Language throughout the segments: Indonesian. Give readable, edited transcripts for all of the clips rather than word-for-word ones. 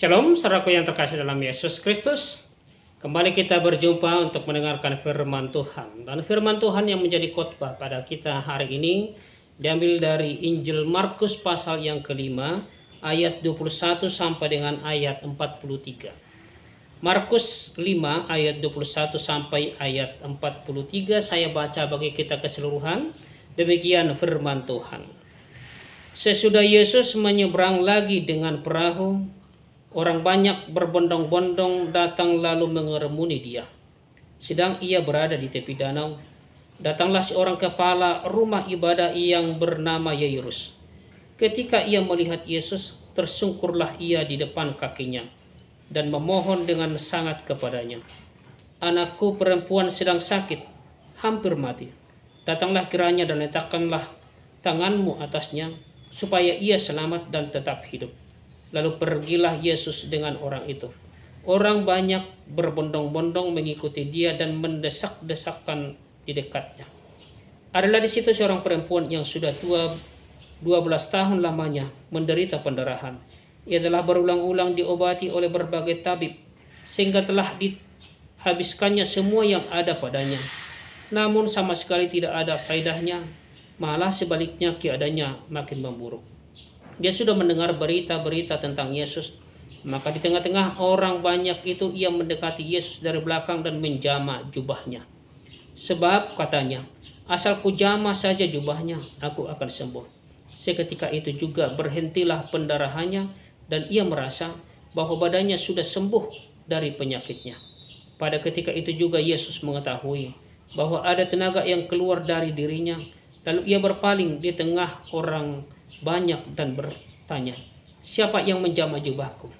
Shalom, saudaraku yang terkasih dalam Yesus Kristus. Kembali kita berjumpa untuk mendengarkan firman Tuhan. Dan firman Tuhan yang menjadi khotbah pada kita hari ini diambil dari Injil Markus pasal yang kelima, ayat 21 sampai dengan ayat 43. Markus 5 ayat 21 sampai ayat 43 saya baca bagi kita keseluruhan. Demikian firman Tuhan. Sesudah Yesus menyeberang lagi dengan perahu, orang banyak berbondong-bondong datang lalu mengerumuni dia. Sedang ia berada di tepi danau, datanglah seorang kepala rumah ibadah yang bernama Yairus. Ketika ia melihat Yesus, tersungkurlah ia di depan kakinya dan memohon dengan sangat kepadanya. Anakku perempuan sedang sakit, hampir mati. Datanglah kiranya dan letakkanlah tanganmu atasnya, supaya ia selamat dan tetap hidup. Lalu pergilah Yesus dengan orang itu. Orang banyak berbondong-bondong mengikuti dia dan mendesak-desakan di dekatnya. Adalah di situ seorang perempuan yang sudah tua 12 tahun lamanya menderita pendarahan. Ia telah berulang-ulang diobati oleh berbagai tabib, sehingga telah dihabiskannya semua yang ada padanya. Namun sama sekali tidak ada faedahnya, malah sebaliknya keadaannya makin memburuk. Dia sudah mendengar berita-berita tentang Yesus. Maka di tengah-tengah orang banyak itu ia mendekati Yesus dari belakang dan menjama jubahnya. Sebab katanya, asal ku jama saja jubahnya, aku akan sembuh. Seketika itu juga berhentilah pendarahannya dan ia merasa bahwa badannya sudah sembuh dari penyakitnya. Pada ketika itu juga Yesus mengetahui bahwa ada tenaga yang keluar dari dirinya. Lalu ia berpaling di tengah orang banyak dan bertanya, siapa yang menjama jubahku?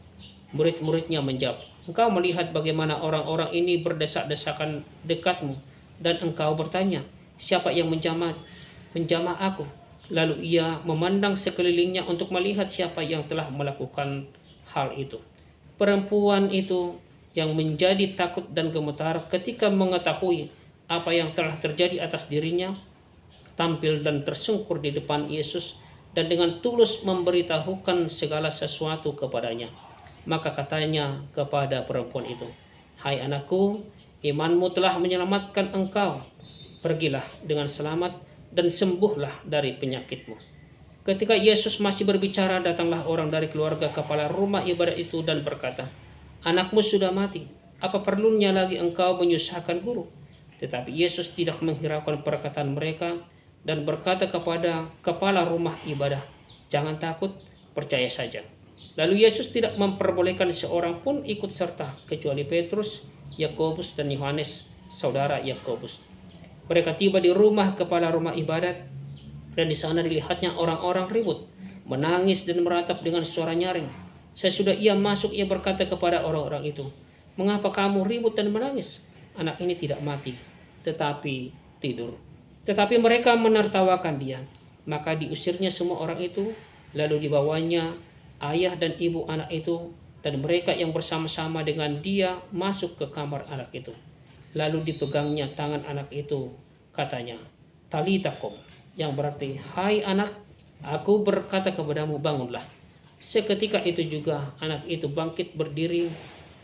Murid-muridnya menjawab, engkau melihat bagaimana orang-orang ini berdesak-desakan dekatmu, dan engkau bertanya, siapa yang menjama aku? Lalu ia memandang sekelilingnya untuk melihat siapa yang telah melakukan hal itu. Perempuan itu yang menjadi takut dan gemetar ketika mengetahui apa yang telah terjadi atas dirinya, tampil dan tersungkur di depan Yesus dan dengan tulus memberitahukan segala sesuatu kepadanya. Maka katanya kepada perempuan itu, hai anakku, imanmu telah menyelamatkan engkau. Pergilah dengan selamat dan sembuhlah dari penyakitmu. Ketika Yesus masih berbicara, datanglah orang dari keluarga kepala rumah ibadat itu dan berkata, anakmu sudah mati, apa perlunya lagi engkau menyusahkan guru? Tetapi Yesus tidak menghiraukan perkataan mereka dan berkata kepada kepala rumah ibadah, jangan takut, percaya saja. Lalu Yesus tidak memperbolehkan seorang pun ikut serta kecuali Petrus, Yakobus dan Yohanes, saudara Yakobus. Mereka tiba di rumah kepala rumah ibadat dan di sana dilihatnya orang-orang ribut, menangis dan meratap dengan suara nyaring. Sesudah ia masuk, ia berkata kepada orang-orang itu, mengapa kamu ribut dan menangis? Anak ini tidak mati, tetapi tidur. Tetapi mereka menertawakan dia. Maka diusirnya semua orang itu, lalu dibawanya ayah dan ibu anak itu, dan mereka yang bersama-sama dengan dia masuk ke kamar anak itu. Lalu dipegangnya tangan anak itu, katanya, Talita kum, yang berarti, hai anak, aku berkata kepadamu, bangunlah. Seketika itu juga anak itu bangkit berdiri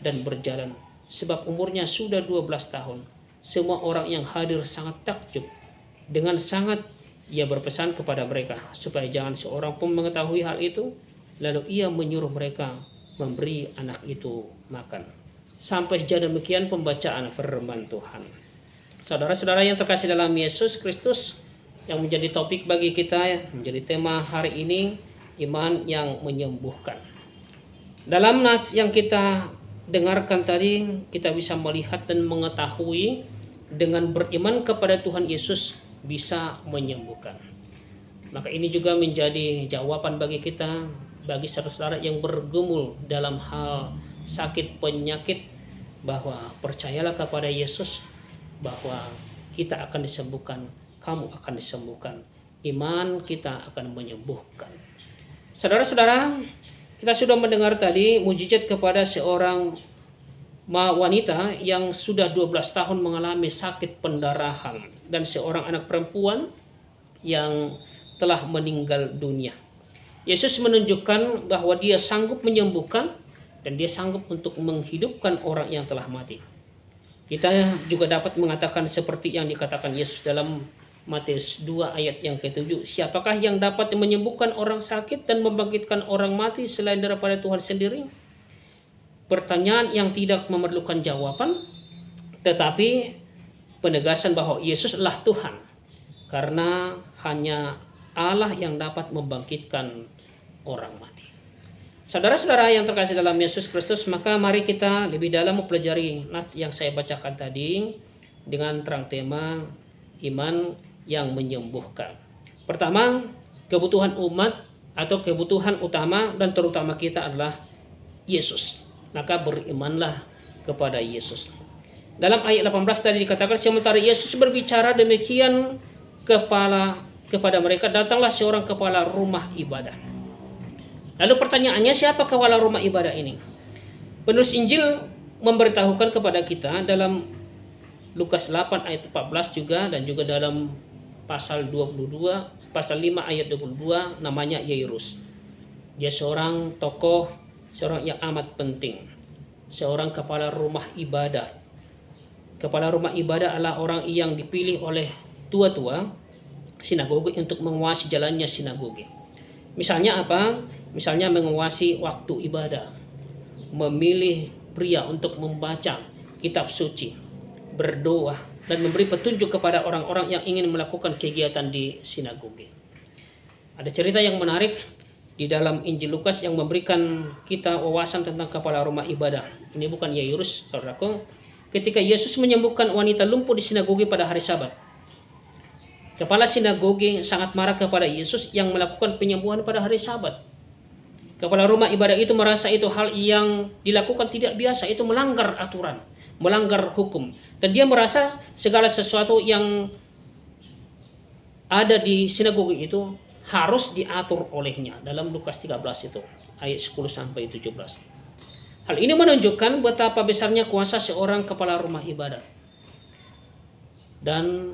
dan berjalan, sebab umurnya sudah 12 tahun. Semua orang yang hadir sangat takjub. Dengan sangat ia berpesan kepada mereka supaya jangan seorang pun mengetahui hal itu. Lalu ia menyuruh mereka memberi anak itu makan. Sampai sejauh demikian pembacaan firman Tuhan. Saudara-saudara yang terkasih dalam Yesus Kristus, yang menjadi topik bagi kita, menjadi tema hari ini, iman yang menyembuhkan. Dalam nats yang kita dengarkan tadi, kita bisa melihat dan mengetahui dengan beriman kepada Tuhan Yesus bisa menyembuhkan. Maka ini juga menjadi jawaban bagi kita, bagi saudara-saudara yang bergumul dalam hal sakit penyakit, bahwa percayalah kepada Yesus bahwa kita akan disembuhkan, kamu akan disembuhkan, iman kita akan menyembuhkan. Saudara-saudara, kita sudah mendengar tadi mujizat kepada seorang wanita yang sudah 12 tahun mengalami sakit pendarahan dan seorang anak perempuan yang telah meninggal dunia. Yesus menunjukkan bahwa dia sanggup menyembuhkan dan dia sanggup untuk menghidupkan orang yang telah mati. Kita juga dapat mengatakan seperti yang dikatakan Yesus dalam Matius 2 ayat yang ke-7. Siapakah yang dapat menyembuhkan orang sakit dan membangkitkan orang mati selain daripada Tuhan sendiri? Pertanyaan yang tidak memerlukan jawaban, tetapi penegasan bahwa Yesus adalah Tuhan. Karena hanya Allah yang dapat membangkitkan orang mati. Saudara-saudara yang terkasih dalam Yesus Kristus, maka mari kita lebih dalam mempelajari nats yang saya bacakan tadi dengan terang tema iman yang menyembuhkan. Pertama, kebutuhan umat atau kebutuhan utama dan terutama kita adalah Yesus. Maka berimanlah kepada Yesus. Dalam ayat 18 tadi dikatakan, sementara Yesus berbicara demikian kepada mereka, datanglah seorang kepala rumah ibadah. Lalu pertanyaannya, siapa kepala rumah ibadah ini? Penulis Injil memberitahukan kepada kita dalam Lukas 8 ayat 14 juga, dan juga dalam pasal 22, pasal 5 ayat 22, namanya Yairus. Dia seorang tokoh, seorang yang amat penting, seorang kepala rumah ibadah. Kepala rumah ibadah adalah orang yang dipilih oleh tua-tua sinagoge untuk menguasai jalannya sinagoge. Misalnya apa? Misalnya menguasai waktu ibadah, memilih pria untuk membaca kitab suci, berdoa, dan memberi petunjuk kepada orang-orang yang ingin melakukan kegiatan di sinagoge. Ada cerita yang menarik di dalam Injil Lukas yang memberikan kita wawasan tentang kepala rumah ibadah. Ini bukan Yairus, saudaraku. Ketika Yesus menyembuhkan wanita lumpuh di sinagoge pada hari Sabat, kepala sinagoge sangat marah kepada Yesus yang melakukan penyembuhan pada hari Sabat. Kepala rumah ibadah itu merasa itu hal yang dilakukan tidak biasa, itu melanggar aturan, melanggar hukum. Dan dia merasa segala sesuatu yang ada di sinagoge itu harus diatur olehnya. Dalam Lukas 13 itu, ayat 10 sampai 17. Hal ini menunjukkan betapa besarnya kuasa seorang kepala rumah ibadah. Dan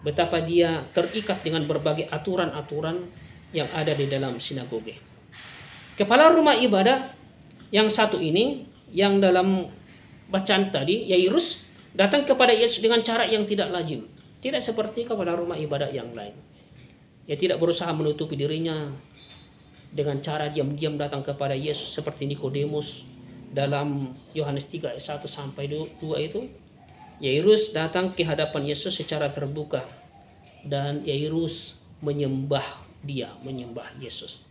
betapa dia terikat dengan berbagai aturan-aturan yang ada di dalam sinagoge. Kepala rumah ibadah yang satu ini, yang dalam bacaan tadi, Yairus, datang kepada Yesus dengan cara yang tidak lazim. Tidak seperti kepala rumah ibadah yang lain. Dia tidak berusaha menutupi dirinya dengan cara diam-diam datang kepada Yesus seperti Nikodemus dalam Yohanes 3 ayat 1 sampai 2 itu. Yairus datang ke hadapan Yesus secara terbuka, dan Yairus menyembah Yesus.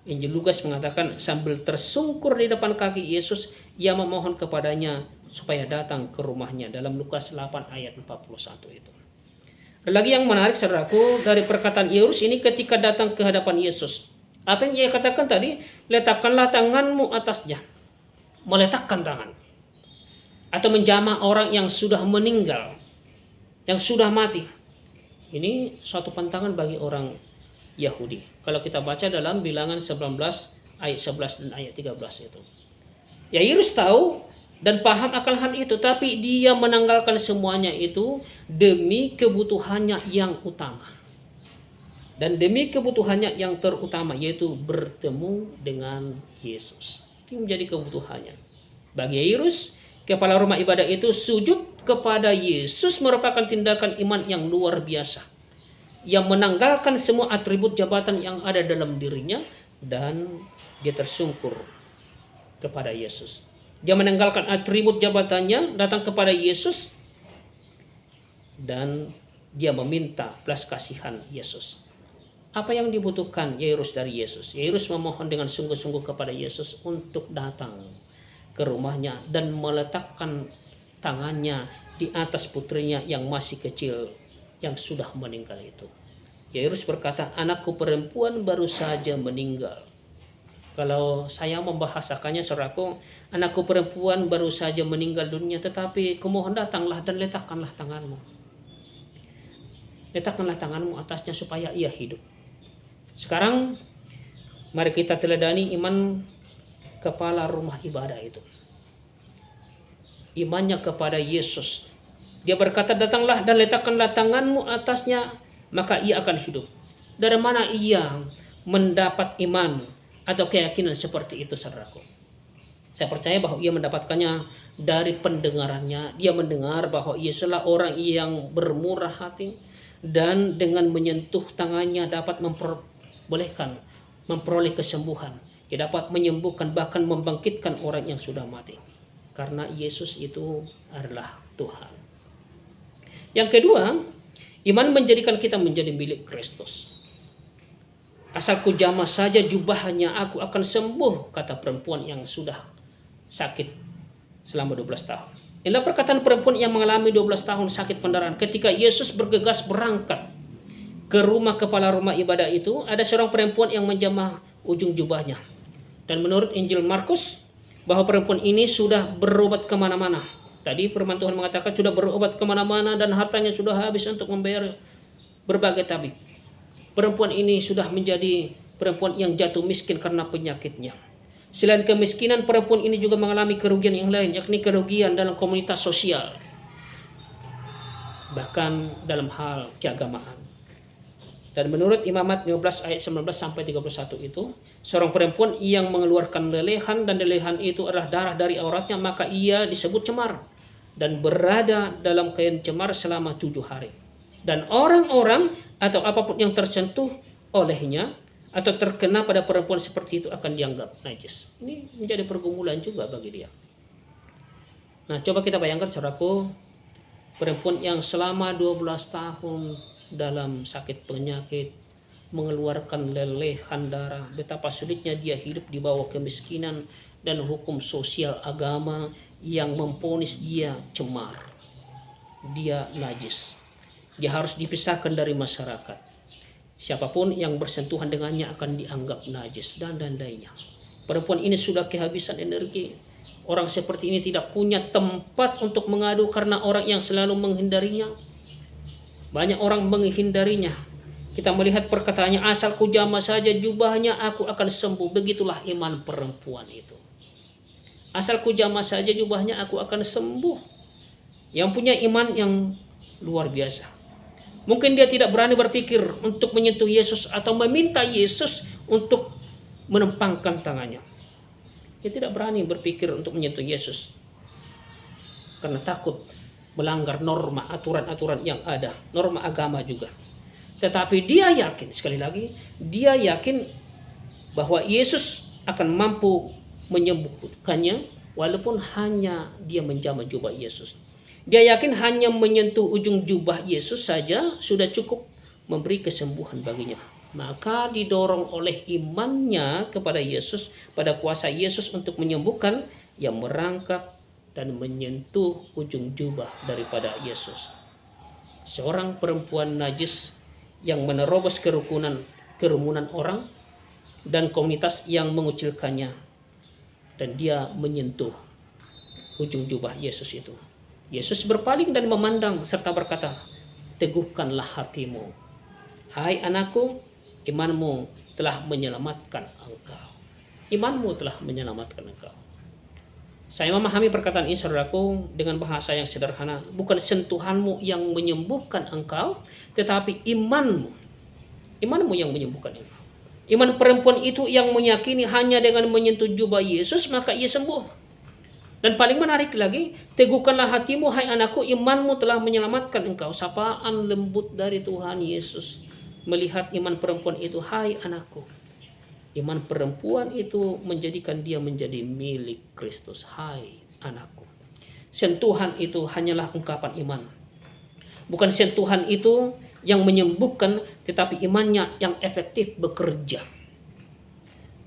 Injil Lukas mengatakan sambil tersungkur di depan kaki Yesus, ia memohon kepadanya supaya datang ke rumahnya, dalam Lukas 8 ayat 41 itu. Dan lagi yang menarik, saudaraku, dari perkataan Yairus ini ketika datang ke hadapan Yesus, apa yang ia katakan tadi? Letakkanlah tanganmu atasnya. Meletakkan tangan atau menjamah orang yang sudah meninggal, yang sudah mati. Ini suatu pantangan bagi orang Yahudi. Kalau kita baca dalam Bilangan 19 ayat 11 dan ayat 13 itu. Yairus tahu dan paham akan hal itu, tapi dia menanggalkan semuanya itu demi kebutuhannya yang utama. Dan demi kebutuhannya yang terutama, yaitu bertemu dengan Yesus. Itu menjadi kebutuhannya. Bagi Yairus, kepala rumah ibadah itu, sujud kepada Yesus merupakan tindakan iman yang luar biasa, yang menanggalkan semua atribut jabatan yang ada dalam dirinya, dan dia tersungkur kepada Yesus. Dia menanggalkan atribut jabatannya, datang kepada Yesus, dan dia meminta belas kasihan Yesus. Apa yang dibutuhkan Yairus dari Yesus? Yairus memohon dengan sungguh-sungguh kepada Yesus untuk datang ke rumahnya dan meletakkan tangannya di atas putrinya yang masih kecil, yang sudah meninggal itu. Yairus berkata, anakku perempuan baru saja meninggal. Kalau saya membahasakannya, saudaraku, anakku perempuan baru saja meninggal dunia, tetapi kumohon datanglah dan letakkanlah tanganmu. Letakkanlah tanganmu atasnya supaya ia hidup. Sekarang mari kita teladani iman kepala rumah ibadah itu. Imannya kepada Yesus. Dia berkata, datanglah dan letakkanlah tanganmu atasnya, maka ia akan hidup. Dari mana ia mendapat iman atau keyakinan seperti itu, saudaraku? Saya percaya bahwa ia mendapatkannya dari pendengarannya. Dia mendengar bahwa Yesuslah orang yang bermurah hati, dan dengan menyentuh tangannya dapat memperoleh kesembuhan. Dia dapat menyembuhkan, bahkan membangkitkan orang yang sudah mati. Karena Yesus itu adalah Tuhan. Yang kedua, iman menjadikan kita menjadi milik Kristus. Asal ku jamah saja jubahnya, aku akan sembuh, kata perempuan yang sudah sakit selama 12 tahun. Inilah perkataan perempuan yang mengalami 12 tahun sakit pendarahan. Ketika Yesus bergegas berangkat ke rumah kepala rumah ibadah itu, ada seorang perempuan yang menjamah ujung jubahnya. Dan menurut Injil Markus, bahwa perempuan ini sudah berobat kemana-mana. Tadi firman Tuhan mengatakan sudah berobat kemana-mana dan hartanya sudah habis untuk membayar berbagai tabib. Perempuan ini sudah menjadi perempuan yang jatuh miskin karena penyakitnya. Selain kemiskinan, perempuan ini juga mengalami kerugian yang lain, yakni kerugian dalam komunitas sosial, bahkan dalam hal keagamaan. Dan menurut Imamat 15 ayat 19 sampai 31 itu, seorang perempuan yang mengeluarkan lelehan, dan lelehan itu adalah darah dari auratnya, maka ia disebut cemar dan berada dalam kain cemar selama 7 hari. Dan orang-orang atau apapun yang tersentuh olehnya atau terkena pada perempuan seperti itu akan dianggap najis. Ini menjadi pergumulan juga bagi dia. Nah, coba kita bayangkan, saudaraku, perempuan yang selama 12 tahun dalam sakit penyakit, mengeluarkan lelehan darah, betapa sulitnya dia hidup di bawah kemiskinan dan hukum sosial agama yang memvonis dia cemar, dia najis. Dia harus dipisahkan dari masyarakat. Siapapun yang bersentuhan dengannya akan dianggap najis dan lainnya. Perempuan ini sudah kehabisan energi. Orang seperti ini tidak punya tempat untuk mengadu karena orang yang selalu menghindarinya. Banyak orang menghindarinya. Kita melihat perkataannya, asal ku jamah saja jubahnya aku akan sembuh. Begitulah iman perempuan itu. Asal ku jamah saja jubahnya aku akan sembuh. Yang punya iman yang luar biasa. Mungkin dia tidak berani berpikir untuk menyentuh Yesus atau meminta Yesus untuk menempangkan tangannya. Dia tidak berani berpikir untuk menyentuh Yesus karena takut melanggar norma, aturan-aturan yang ada, norma agama juga. Tetapi dia yakin, sekali lagi, dia yakin bahwa Yesus akan mampu menyembuhkannya walaupun hanya dia menjamah jubah Yesus. Dia yakin hanya menyentuh ujung jubah Yesus saja sudah cukup memberi kesembuhan baginya. Maka didorong oleh imannya kepada Yesus, pada kuasa Yesus untuk menyembuhkan, ia merangkak dan menyentuh ujung jubah daripada Yesus. Seorang perempuan najis yang menerobos kerumunan orang dan komunitas yang mengucilkannya, dan dia menyentuh ujung jubah Yesus itu. Yesus berpaling dan memandang serta berkata, teguhkanlah hatimu. Hai anakku, imanmu telah menyelamatkan engkau. Imanmu telah menyelamatkan engkau. Saya memahami perkataan ini, saudaraku, dengan bahasa yang sederhana. Bukan sentuhanmu yang menyembuhkan engkau, tetapi imanmu. Imanmu yang menyembuhkan engkau. Iman perempuan itu yang meyakini hanya dengan menyentuh jubah Yesus, maka ia sembuh. Dan paling menarik lagi, teguhkanlah hatimu, hai anakku, imanmu telah menyelamatkan engkau. Sapaan lembut dari Tuhan Yesus melihat iman perempuan itu, hai anakku. Iman perempuan itu menjadikan dia menjadi milik Kristus. Hai anakku. Sentuhan itu hanyalah ungkapan iman. Bukan sentuhan itu yang menyembuhkan, tetapi imannya yang efektif bekerja.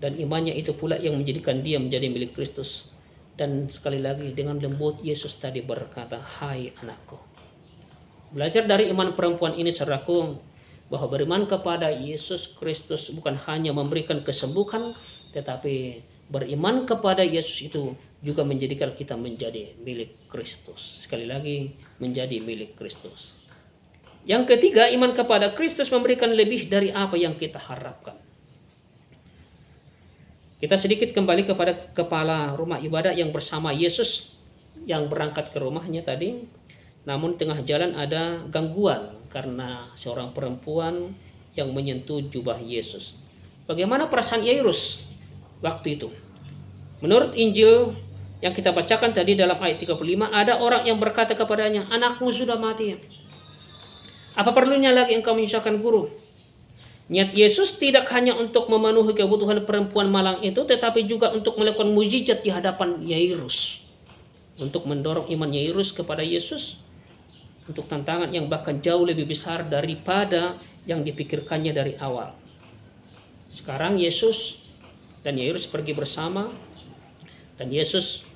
Dan imannya itu pula yang menjadikan dia menjadi milik Kristus. Dan sekali lagi dengan lembut Yesus tadi berkata, hai anakku. Belajar dari iman perempuan ini, saudaraku, bahwa beriman kepada Yesus Kristus bukan hanya memberikan kesembuhan, tetapi beriman kepada Yesus itu juga menjadikan kita menjadi milik Kristus. Sekali lagi, menjadi milik Kristus. Yang ketiga, iman kepada Kristus memberikan lebih dari apa yang kita harapkan. Kita sedikit kembali kepada kepala rumah ibadah yang bersama Yesus yang berangkat ke rumahnya tadi. Namun tengah jalan ada gangguan karena seorang perempuan yang menyentuh jubah Yesus. Bagaimana perasaan Yairus waktu itu? Menurut Injil yang kita bacakan tadi dalam ayat 35, ada orang yang berkata kepadanya, "Anakmu sudah mati. Apa perlunya lagi engkau menyusahkan guru?" Niat Yesus tidak hanya untuk memenuhi kebutuhan perempuan malang itu, tetapi juga untuk melakukan mujizat di hadapan Yairus. Untuk mendorong iman Yairus kepada Yesus, untuk tantangan yang bahkan jauh lebih besar daripada yang dipikirkannya dari awal. Sekarang Yesus dan Yairus pergi bersama, dan Yesus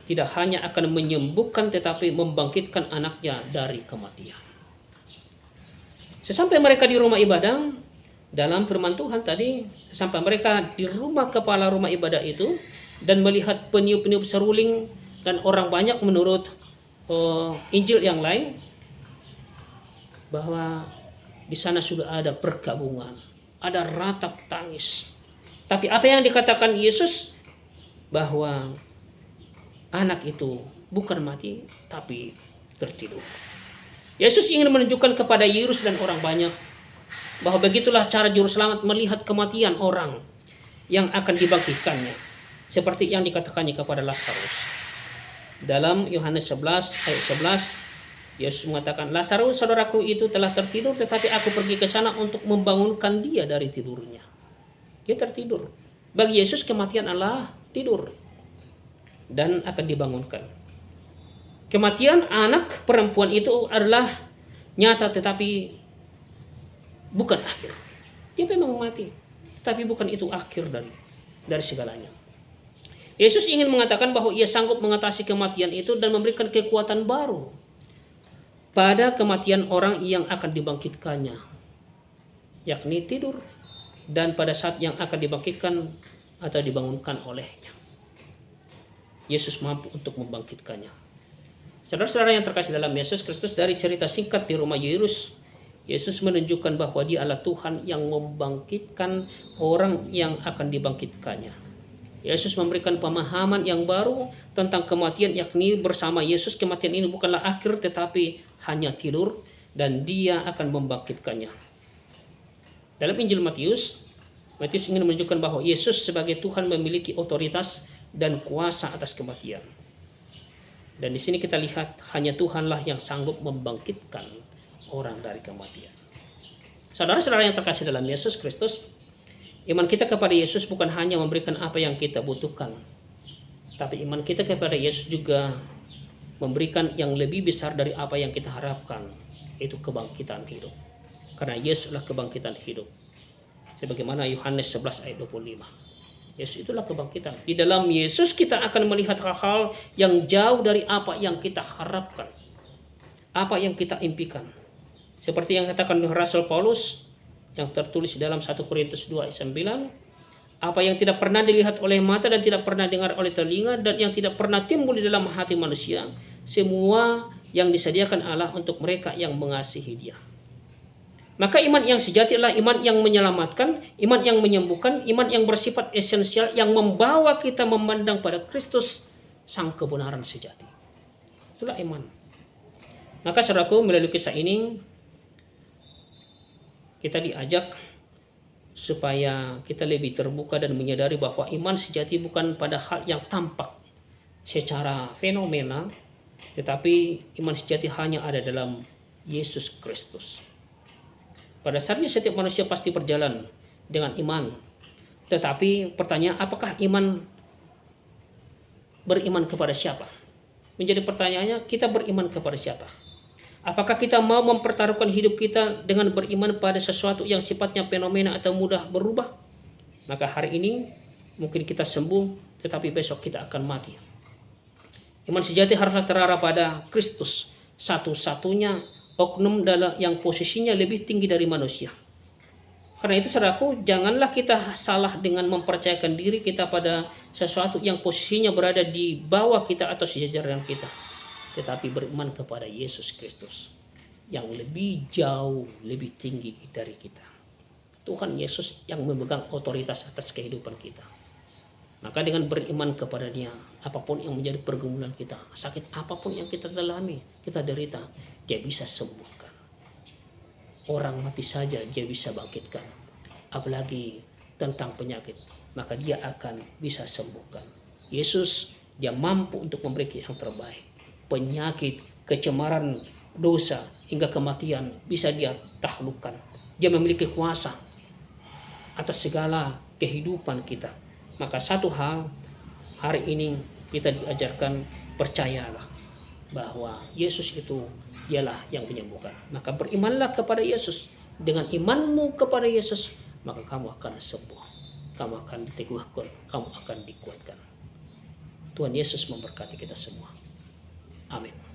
tidak hanya akan menyembuhkan tetapi membangkitkan anaknya dari kematian. Sesampai mereka di rumah ibadah, dalam firman Tuhan tadi, sampai mereka di rumah kepala rumah ibadah itu dan melihat peniup-peniup seruling dan orang banyak, menurut Injil yang lain, bahwa di sana sudah ada perkabungan, ada ratap tangis. Tapi apa yang dikatakan Yesus, bahwa anak itu bukan mati tapi tertidur. Yesus ingin menunjukkan kepada Yairus dan orang banyak bahwa begitulah cara juru selamat melihat kematian orang yang akan dibangkitkannya, seperti yang dikatakannya kepada Lazarus. Dalam Yohanes 11 ayat 11, Yesus mengatakan, "Lazarus saudaraku itu telah tertidur, tetapi aku pergi ke sana untuk membangunkan dia dari tidurnya." Dia tertidur. Bagi Yesus kematian adalah tidur dan akan dibangunkan. Kematian anak perempuan itu adalah nyata tetapi bukan akhir. Dia memang mati, tapi bukan itu akhir dari segalanya. Yesus ingin mengatakan bahwa ia sanggup mengatasi kematian itu dan memberikan kekuatan baru pada kematian orang yang akan dibangkitkannya, yakni tidur, dan pada saat yang akan dibangkitkan atau dibangunkan olehnya. Yesus mampu untuk membangkitkannya. Saudara-saudara yang terkasih dalam Yesus Kristus, dari cerita singkat di rumah Yairus, Yesus menunjukkan bahwa Dia adalah Tuhan yang membangkitkan orang yang akan dibangkitkannya. Yesus memberikan pemahaman yang baru tentang kematian, yakni bersama Yesus kematian ini bukanlah akhir tetapi hanya tidur, dan Dia akan membangkitkannya. Dalam Injil Matius ingin menunjukkan bahwa Yesus sebagai Tuhan memiliki otoritas dan kuasa atas kematian. Dan di sini kita lihat hanya Tuhanlah yang sanggup membangkitkan orang dari kematian. Saudara-saudara yang terkasih dalam Yesus Kristus, iman kita kepada Yesus bukan hanya memberikan apa yang kita butuhkan, tapi iman kita kepada Yesus juga memberikan yang lebih besar dari apa yang kita harapkan, yaitu kebangkitan hidup. Karena Yesus adalah kebangkitan hidup. Sebagaimana Yohanes 11 ayat 25. Yesus itulah kebangkitan. Di dalam Yesus kita akan melihat hal-hal yang jauh dari apa yang kita harapkan, apa yang kita impikan. Seperti yang katakan Rasul Paulus yang tertulis dalam 1 Korintus 2 ayat 9, apa yang tidak pernah dilihat oleh mata dan tidak pernah dengar oleh telinga dan yang tidak pernah timbul di dalam hati manusia, semua yang disediakan Allah untuk mereka yang mengasihi Dia. Maka iman yang sejati adalah iman yang menyelamatkan, iman yang menyembuhkan, iman yang bersifat esensial yang membawa kita memandang pada Kristus, sang kebenaran sejati. Itulah iman. Maka saudaraku, melalui kisah ini kita diajak supaya kita lebih terbuka dan menyadari bahwa iman sejati bukan pada hal yang tampak secara fenomena, tetapi iman sejati hanya ada dalam Yesus Kristus. Pada dasarnya setiap manusia pasti berjalan dengan iman. Tetapi pertanyaan, apakah iman beriman kepada siapa? Menjadi pertanyaannya, kita beriman kepada siapa? Apakah kita mau mempertaruhkan hidup kita dengan beriman pada sesuatu yang sifatnya fenomena atau mudah berubah? Maka hari ini mungkin kita sembuh, tetapi besok kita akan mati. Iman sejati haruslah terarah pada Kristus, satu-satunya oknum yang posisinya lebih tinggi dari manusia. Karena itu saudaraku, janganlah kita salah dengan mempercayakan diri kita pada sesuatu yang posisinya berada di bawah kita atau sejajar dengan kita, tetapi beriman kepada Yesus Kristus yang lebih jauh, lebih tinggi dari kita. Tuhan Yesus yang memegang otoritas atas kehidupan kita. Maka dengan beriman kepada Dia, apapun yang menjadi pergumulan kita, sakit apapun yang kita alami, kita derita, Dia bisa sembuhkan. Orang mati saja Dia bisa bangkitkan. Apalagi tentang penyakit, maka Dia akan bisa sembuhkan. Yesus, dia mampu untuk memberi kita yang terbaik. Penyakit, kecemaran, dosa, hingga kematian bisa dia taklukkan. Dia memiliki kuasa atas segala kehidupan kita. Maka satu hal, hari ini kita diajarkan, percayalah bahwa Yesus itu ialah yang menyembuhkan. Maka berimanlah kepada Yesus. Dengan imanmu kepada Yesus, maka kamu akan sembuh. Kamu akan diteguhkan, kamu akan dikuatkan. Tuhan Yesus memberkati kita semua. Amin.